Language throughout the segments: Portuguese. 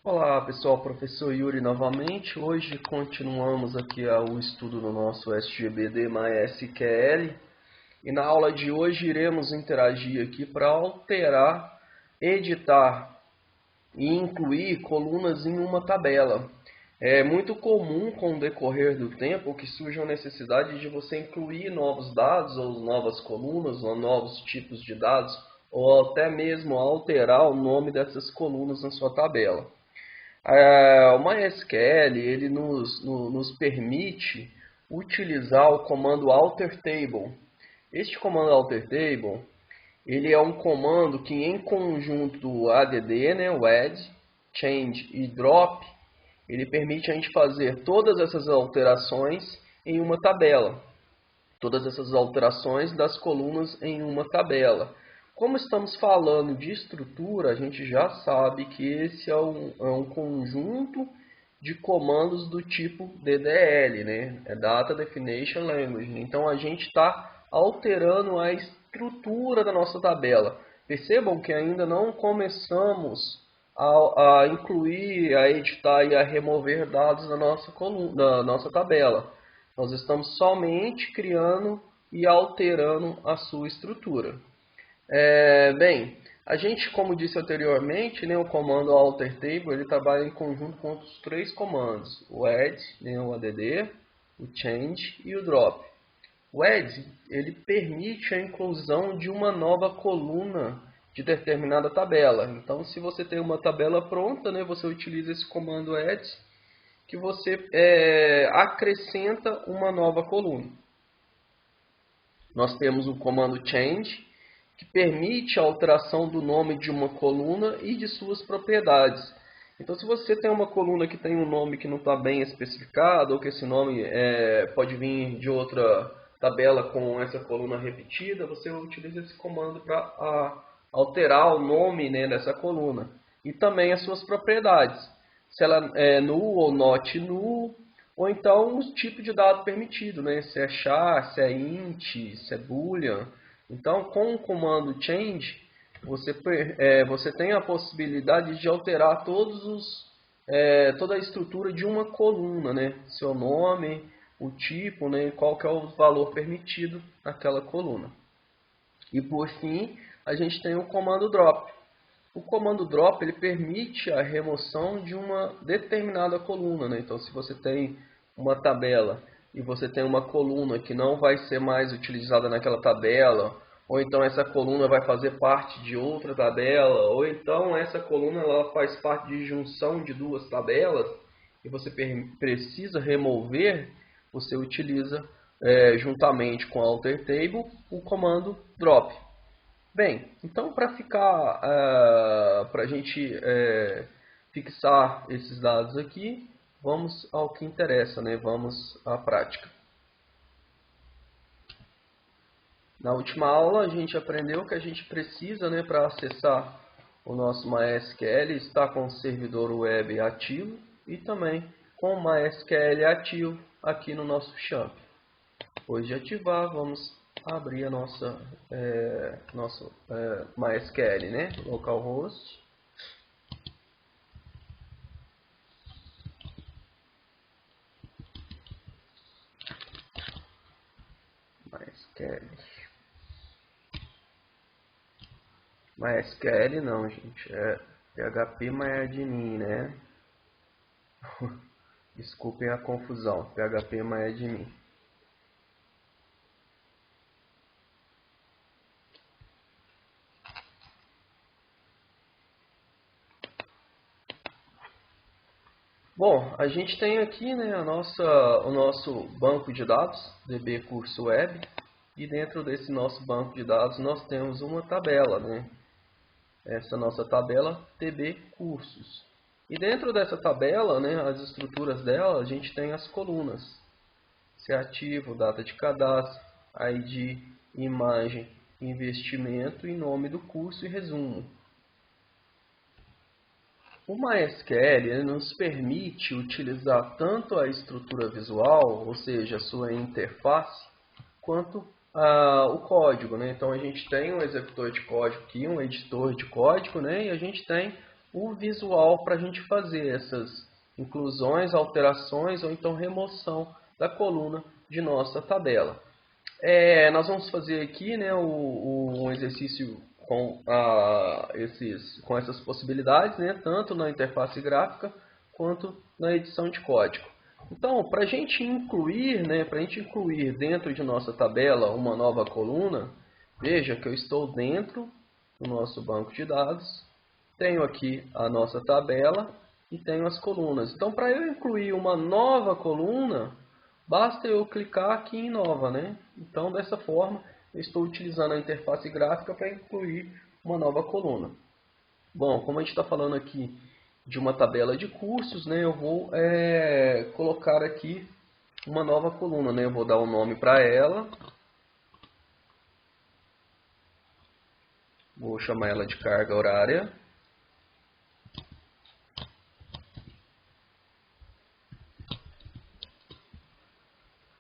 Olá pessoal, professor Yuri novamente. Hoje continuamos aqui o estudo do nosso SGBD MySQL e na aula de hoje iremos interagir aqui para alterar, editar e incluir colunas em uma tabela. É muito comum com o decorrer do tempo que surge a necessidade de você incluir novos dados ou novas colunas ou novos tipos de dados ou até mesmo alterar o nome dessas colunas na sua tabela. O MySQL ele nos permite utilizar o comando alterTable. Este comando alterTable ele é um comando que em conjunto add, né, o add, change e drop, ele permite a gente fazer todas essas alterações em uma tabela. Todas essas alterações das colunas em uma tabela. Como estamos falando de estrutura, a gente já sabe que esse é um conjunto de comandos do tipo DDL, né? É Data Definition Language. Então a gente está alterando a estrutura da nossa tabela. Percebam que ainda não começamos a incluir, a editar e a remover dados da nossa coluna, da nossa tabela. Nós estamos somente criando e alterando a sua estrutura. Bem, a gente, como disse anteriormente, né, o comando alterTable ele trabalha em conjunto com os três comandos, o add, né, o add, o change e o drop. O add ele permite a inclusão de uma nova coluna de determinada tabela. Então, se você tem uma tabela pronta, né, você utiliza esse comando add, que você acrescenta uma nova coluna. Nós temos o comando change, que permite a alteração do nome de uma coluna e de suas propriedades. Então, se você tem uma coluna que tem um nome que não está bem especificado, ou que esse nome pode vir de outra tabela com essa coluna repetida, você utiliza esse comando para alterar o nome, né, dessa coluna. E também as suas propriedades. Se ela é null ou not null, ou então o tipo de dado permitido, né? Se é char, se é int, se é boolean. Então, com o comando change, você tem a possibilidade de alterar toda a estrutura de uma coluna, né? Seu nome, o tipo, né? Qual que é o valor permitido naquela coluna. E por fim, a gente tem o comando drop. O comando drop ele permite a remoção de uma determinada coluna, né? Então, se você tem uma tabela e você tem uma coluna que não vai ser mais utilizada naquela tabela, ou então essa coluna vai fazer parte de outra tabela, ou então essa coluna ela faz parte de junção de duas tabelas e você precisa remover, você utiliza juntamente com o alterTable o comando drop. Bem, então para a gente fixar esses dados aqui, vamos ao que interessa, né? Vamos à prática. Na última aula a gente aprendeu que a gente precisa, né, para acessar o nosso MySQL, estar com o servidor web ativo e também com o MySQL ativo aqui no nosso champ. Depois de ativar, vamos abrir a nosso MySQL, né? Localhost. MySQL. MySQL não, gente. É phpMyAdmin, né? Desculpem a confusão. phpMyAdmin. Bom, a gente tem aqui, né, o nosso banco de dados, DB Curso Web, e dentro desse nosso banco de dados nós temos uma tabela, né? Essa nossa tabela DB Cursos. E dentro dessa tabela, né, as estruturas dela, a gente tem as colunas. Se ativo, data de cadastro, ID, imagem, investimento e nome do curso e resumo. O MySQL ele nos permite utilizar tanto a estrutura visual, ou seja, a sua interface, quanto o código, né? Então a gente tem um executor de código aqui, um editor de código, né? E a gente tem o visual para a gente fazer essas inclusões, alterações ou então remoção da coluna de nossa tabela. Nós vamos fazer aqui, né, um exercício com essas possibilidades, né, tanto na interface gráfica quanto na edição de código. Então, para a gente incluir, né, dentro de nossa tabela uma nova coluna, veja que eu estou dentro do nosso banco de dados, tenho aqui a nossa tabela e tenho as colunas. Então, para eu incluir uma nova coluna, basta eu clicar aqui em nova, né? Então, dessa forma, eu estou utilizando a interface gráfica para incluir uma nova coluna. Bom, como a gente está falando aqui de uma tabela de cursos, né? Eu vou colocar aqui uma nova coluna, né? Eu vou dar um nome para ela. Vou chamar ela de carga horária.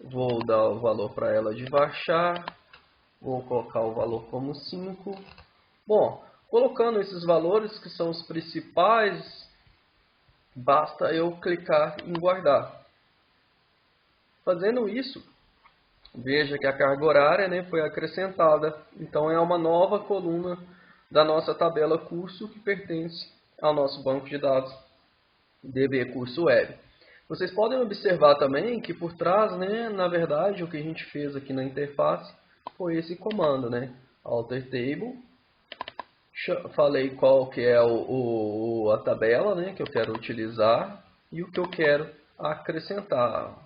Vou dar o valor para ela de varchar. Vou colocar o valor como 5. Bom, colocando esses valores que são os principais, basta eu clicar em guardar. Fazendo isso, veja que a carga horária, né, foi acrescentada. Então é uma nova coluna da nossa tabela curso que pertence ao nosso banco de dados DB Curso Web. Vocês podem observar também que por trás, né, na verdade, o que a gente fez aqui na interface foi esse comando, né? Alter Table. Falei qual que é a tabela, né, que eu quero utilizar e o que eu quero acrescentar.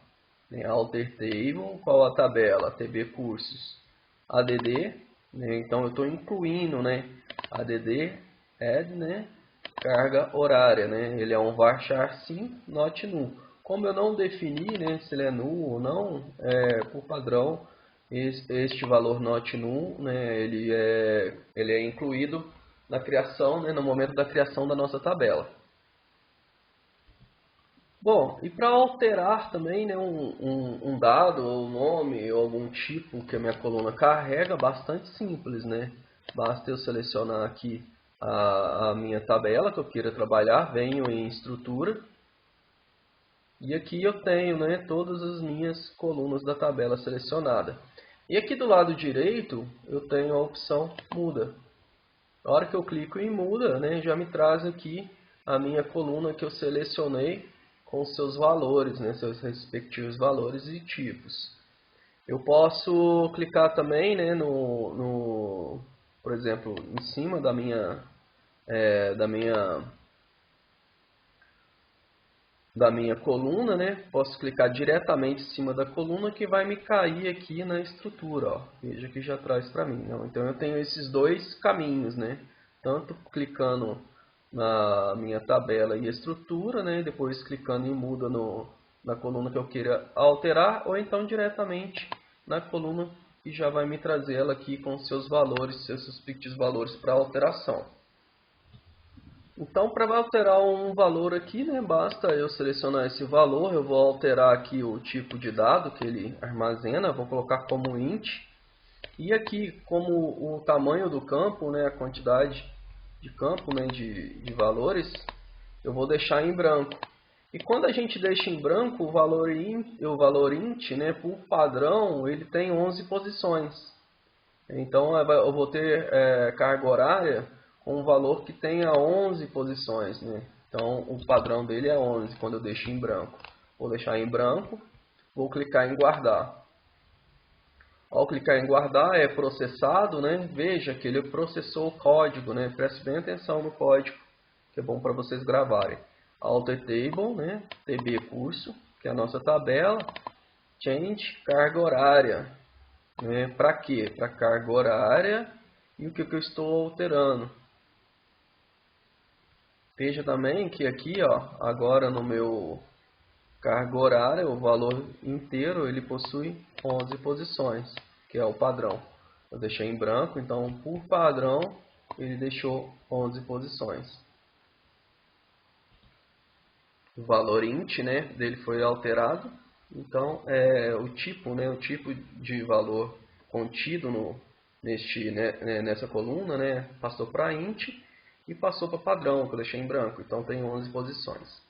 Alter Table, qual a tabela? TB Cursos ADD. Né? Então eu estou incluindo, né, ADD, add, né, carga horária. Né? Ele é um varchar sim, not null. Como eu não defini, né, se ele é null ou não, por padrão, este valor not null, né, ele é incluído na criação, né, no momento da criação da nossa tabela. Bom, e para alterar também, né, um dado, ou nome, ou algum tipo que a minha coluna carrega, bastante simples, né? Basta eu selecionar aqui a minha tabela que eu queira trabalhar, venho em estrutura, e aqui eu tenho, né, todas as minhas colunas da tabela selecionada. E aqui do lado direito eu tenho a opção muda. Na hora que eu clico em muda, né, já me traz aqui a minha coluna que eu selecionei com seus valores, né, seus respectivos valores e tipos. Eu posso clicar também, né, por exemplo, em cima da minha coluna, né? Posso clicar diretamente em cima da coluna que vai me cair aqui na estrutura, ó. Veja que já traz para mim. Então eu tenho esses dois caminhos, né? Tanto clicando na minha tabela e estrutura, né? Depois clicando em muda na coluna que eu queira alterar, ou então diretamente na coluna e já vai me trazer ela aqui com seus valores, seus respectivos valores para alteração. Então, para alterar um valor aqui, né, basta eu selecionar esse valor, eu vou alterar aqui o tipo de dado que ele armazena, vou colocar como int, e aqui, como o tamanho do campo, né, a quantidade de campo, né, de valores, eu vou deixar em branco. E quando a gente deixa em branco, o valor int, né, por padrão, ele tem 11 posições. Então, eu vou ter carga horária com um valor que tenha 11 posições, né? Então, o padrão dele é 11 quando eu deixo em branco. Vou deixar em branco, vou clicar em guardar. Ao clicar em guardar, é processado, né? Veja que ele processou o código, né? Preste bem atenção no código, que é bom para vocês gravarem. Alter Table, né? TB Curso, que é a nossa tabela. Change, carga horária. Para quê? Para carga horária e o que eu estou alterando. Veja também que aqui, ó, agora no meu carga horária, o valor inteiro ele possui 11 posições, que é o padrão. Eu deixei em branco, então por padrão ele deixou 11 posições. O valor int, né, dele foi alterado. Então o tipo, né, o tipo de valor contido nessa coluna, né, passou para int. e passou para padrão, que eu deixei em branco. Então tem 11 posições.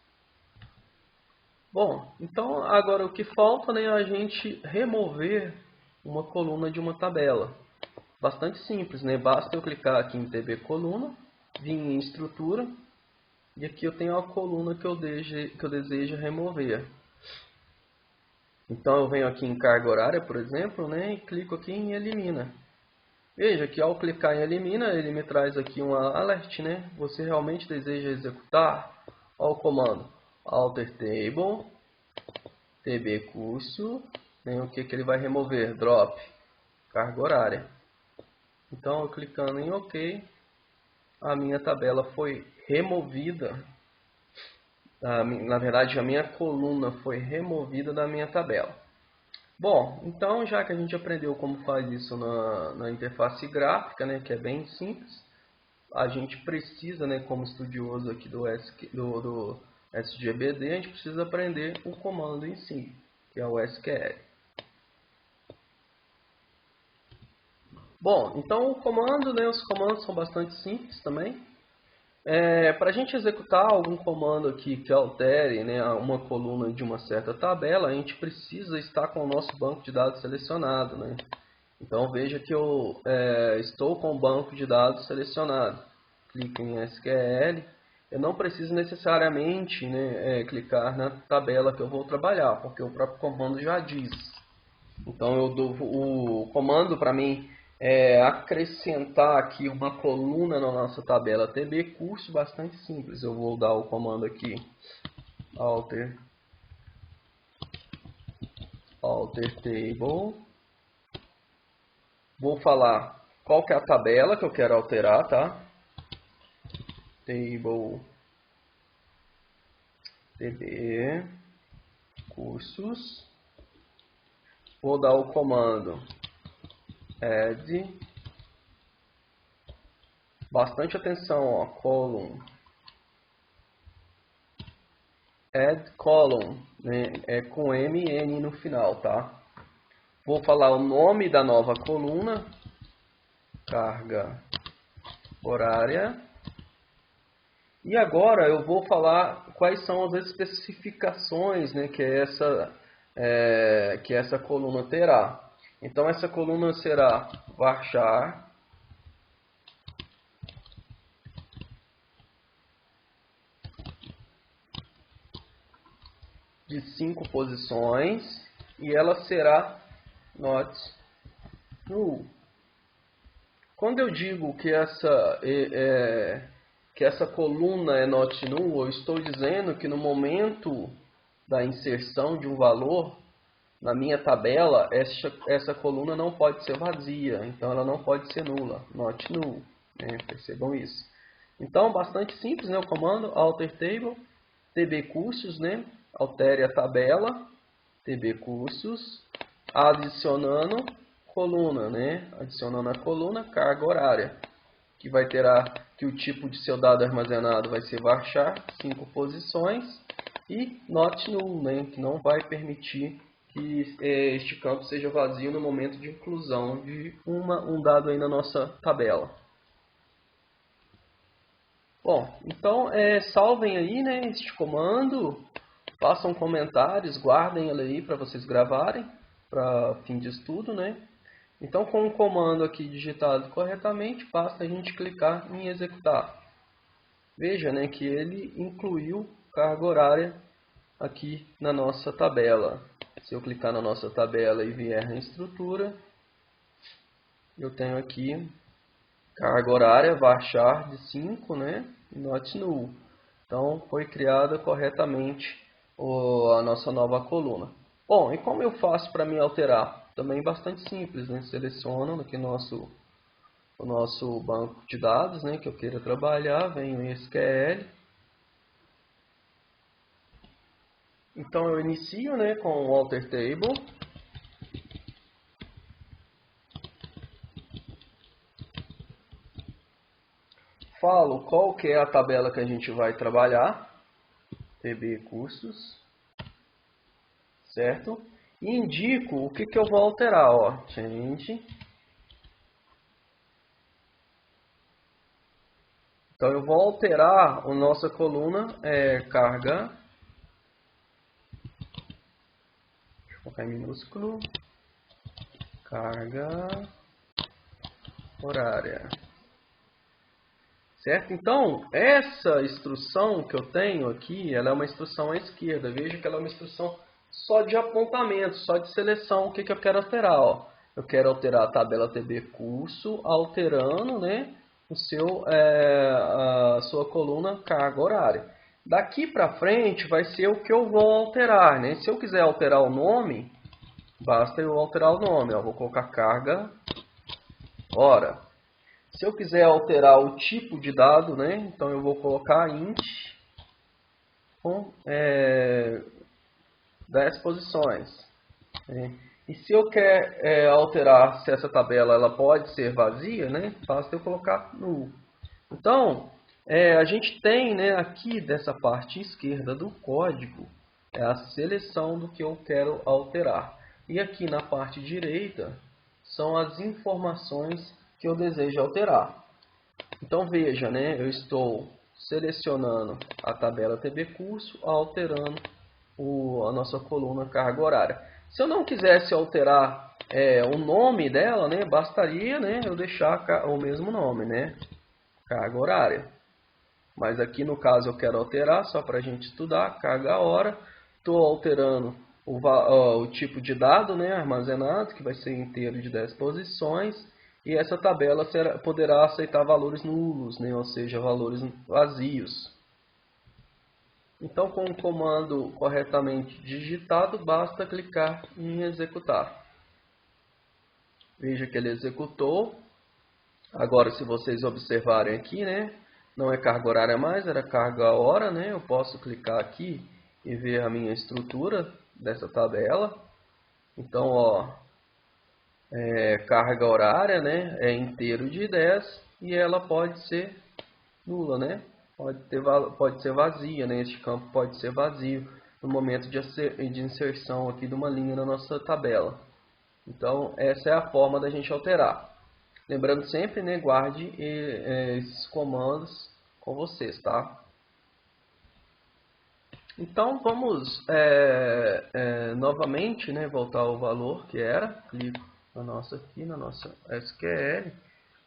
Bom, então agora o que falta, né, é a gente remover uma coluna de uma tabela. Bastante simples, né? Basta eu clicar aqui em TB coluna, vir em estrutura, e aqui eu tenho a coluna que eu desejo remover. Então eu venho aqui em carga horária, por exemplo, né, e clico aqui em elimina. Veja que ao clicar em elimina, ele me traz aqui uma alert, né? Você realmente deseja executar? Olha o comando alter table, tb curso, né? O que ele vai remover? Drop, carga horária. Então, eu clicando em OK, a minha tabela foi removida. Na verdade, a minha coluna foi removida da minha tabela. Bom, então já que a gente aprendeu como faz isso na interface gráfica, né, que é bem simples, a gente precisa, né, como estudioso aqui do SGBD, a gente precisa aprender o comando em si, que é o SQL. Bom, então o comando, né, os comandos são bastante simples também. Para a gente executar algum comando aqui que altere, né, uma coluna de uma certa tabela, a gente precisa estar com o nosso banco de dados selecionado, né? Então veja que eu estou com o banco de dados selecionado. Clico em SQL. Eu não preciso necessariamente, né, clicar na tabela que eu vou trabalhar, porque o próprio comando já diz. Então eu dou o comando para mim acrescentar aqui uma coluna na nossa tabela TB curso bastante simples. Eu vou dar o comando aqui alter table. Vou falar qual que é a tabela que eu quero alterar, tá? Table TB cursos. Vou dar o comando add. Bastante atenção, ó, column. Add column, né? É com MN no final, tá? Vou falar o nome da nova coluna, carga horária. E agora eu vou falar quais são as especificações, né, que essa coluna terá. Então essa coluna será varchar de 5 posições e ela será not null. Quando eu digo que essa coluna é not null, eu estou dizendo que no momento da inserção de um valor na minha tabela, essa coluna não pode ser vazia, então ela não pode ser nula, not null, né? Percebam isso. Então, bastante simples, né? O comando alter table, tb cursos, né? Altere a tabela, tb cursos, adicionando coluna, né? Adicionando a coluna, carga horária, que vai ter que o tipo de seu dado armazenado vai ser varchar, 5 posições, e not null, né? Que não vai permitir que este campo seja vazio no momento de inclusão de um dado aí na nossa tabela. Bom, então salvem aí, né, este comando, façam comentários, guardem ele aí para vocês gravarem, para fim de estudo, né? Então com o comando aqui digitado corretamente, basta a gente clicar em executar. Veja, né, que ele incluiu carga horária aqui na nossa tabela. Se eu clicar na nossa tabela e vier na estrutura, eu tenho aqui carga horária varchar de 5, né? Not null. Então foi criada corretamente a nossa nova coluna. Bom, e como eu faço para me alterar? Também bastante simples, né? Seleciono aqui o nosso banco de dados, né, que eu queira trabalhar, venho em SQL. Então eu inicio, né, com o alter table. Falo qual que é a tabela que a gente vai trabalhar, TB cursos, certo? E indico o que eu vou alterar, ó, change Então eu vou alterar a nossa coluna carga, deixa eu colocar em minúsculo, carga horária. Certo? Então, essa instrução que eu tenho aqui, ela é uma instrução à esquerda. Veja que ela é uma instrução só de apontamento, só de seleção. O que eu quero alterar? Ó? Eu quero alterar a tabela TB curso, alterando, né, a sua coluna carga horária. Daqui para frente vai ser o que eu vou alterar. Né? Se eu quiser alterar o nome, basta eu alterar o nome. Ó. Vou colocar carga hora. Se eu quiser alterar o tipo de dado, né, então eu vou colocar int com 10 posições. Né? E se eu quer alterar se essa tabela ela pode ser vazia, né, basta eu colocar null. Então, a gente tem, né, aqui dessa parte esquerda do código a seleção do que eu quero alterar. E aqui na parte direita são as informações que eu desejo alterar. Então veja, né, eu estou selecionando a tabela TB curso, alterando a nossa coluna carga horária. Se eu não quisesse alterar o nome dela, né, bastaria, né, eu deixar o mesmo nome, né, carga horária. Mas aqui no caso eu quero alterar, só para a gente estudar, carga hora. Estou alterando o tipo de dado, né, armazenado, que vai ser inteiro de 10 posições. E essa tabela poderá aceitar valores nulos, né, ou seja, valores vazios. Então, com o comando corretamente digitado, basta clicar em executar. Veja que ele executou. Agora, se vocês observarem aqui, né, não é carga horária mais, era carga hora, né? Eu posso clicar aqui e ver a minha estrutura dessa tabela. Então, ó, carga horária, né, é inteiro de 10 e ela pode ser nula, né? Pode ser vazia, né? Este campo pode ser vazio no momento de inserção aqui de uma linha na nossa tabela. Então, essa é a forma da gente alterar. Lembrando sempre, né, guarde esses comandos com vocês, tá? Então, vamos novamente, né, voltar ao valor que era. Clico na nossa SQL.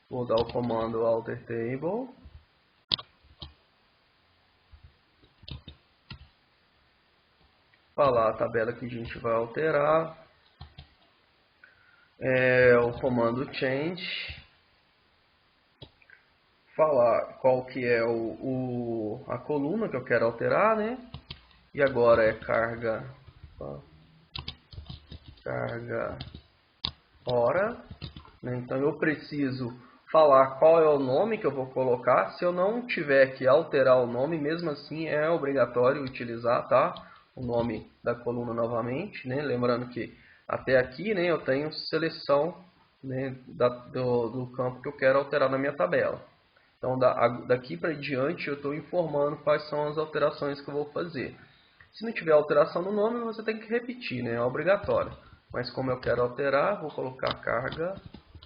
Vou dar o comando alter table. Falar a tabela que a gente vai alterar. O comando change. Falar qual que é a coluna que eu quero alterar, né? E agora é carga hora, né? Então eu preciso falar qual é o nome que eu vou colocar. Se eu não tiver que alterar o nome, mesmo assim é obrigatório utilizar, tá? O nome da coluna novamente, né? Lembrando que até aqui, né, eu tenho seleção, né, do campo que eu quero alterar na minha tabela. Então daqui para diante eu estou informando quais são as alterações que eu vou fazer. Se não tiver alteração no nome, você tem que repetir, né? É obrigatório. Mas como eu quero alterar, vou colocar carga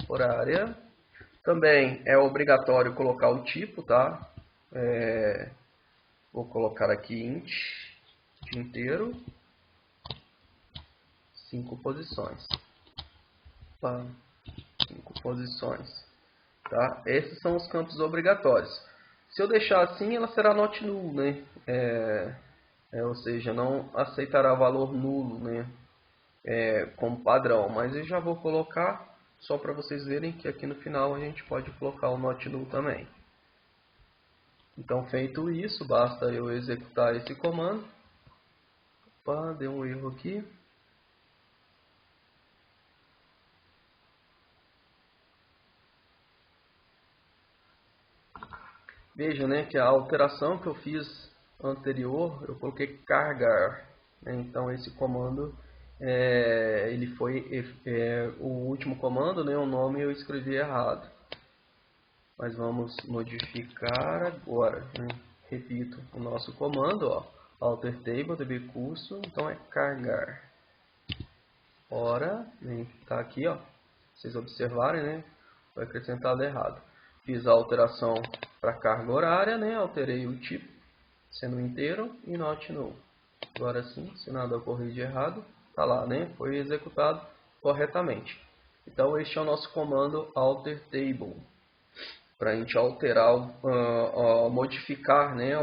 horária. Também é obrigatório colocar o tipo, tá? Vou colocar aqui int, dia inteiro, 5 posições. 5 posições. Tá? Esses são os campos obrigatórios. Se eu deixar assim, ela será not null, né? Ou seja, não aceitará valor nulo, né? Como padrão. Mas eu já vou colocar, só para vocês verem que aqui no final a gente pode colocar o not null também. Então, feito isso, basta eu executar esse comando. Opa, deu um erro aqui. Veja, né, que a alteração que eu fiz anterior, eu coloquei carregar. Né? Então, esse comando, ele foi o último comando, né, o nome eu escrevi errado. Mas vamos modificar agora. Né? Repito o nosso comando, ó, alter table, db curso, então é carregar. Hora, está aqui, ó, vocês observarem, né, foi acrescentado errado. Fiz a alteração para carga horária, né? Alterei o tipo, sendo inteiro e not null. Agora sim, se nada ocorrer de errado, tá lá, né? Foi executado corretamente. Então este é o nosso comando alter table, para a gente alterar, modificar, né,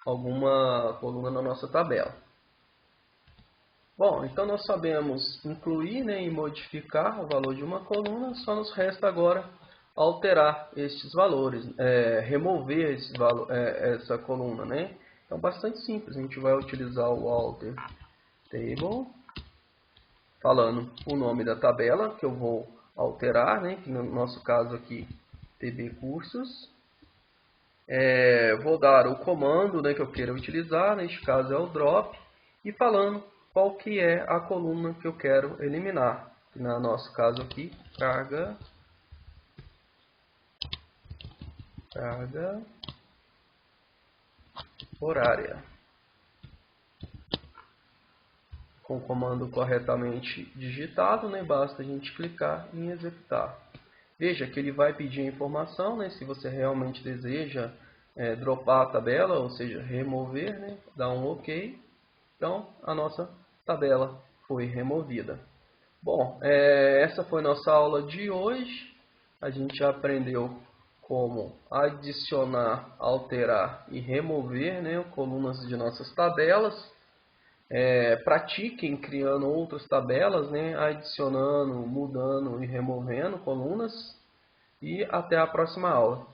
alguma coluna na nossa tabela. Bom, então nós sabemos incluir, né, e modificar o valor de uma coluna, só nos resta agora alterar estes valores, remover essa coluna, né? Então bastante simples, a gente vai utilizar o alter table, falando o nome da tabela que eu vou alterar, né, que no nosso caso aqui TB cursos. Vou dar o comando, né, que eu queira utilizar, neste caso é o drop, e falando qual que é a coluna que eu quero eliminar. No nosso caso aqui, carga horária. Com o comando corretamente digitado, né, basta a gente clicar em executar. Veja que ele vai pedir a informação, né, se você realmente deseja dropar a tabela, ou seja, remover, né, dá um OK. Então, a nossa tabela foi removida. Bom, essa foi nossa aula de hoje. A gente já aprendeu como adicionar, alterar e remover, né, colunas de nossas tabelas. Pratiquem criando outras tabelas, né, adicionando, mudando e removendo colunas. E até a próxima aula.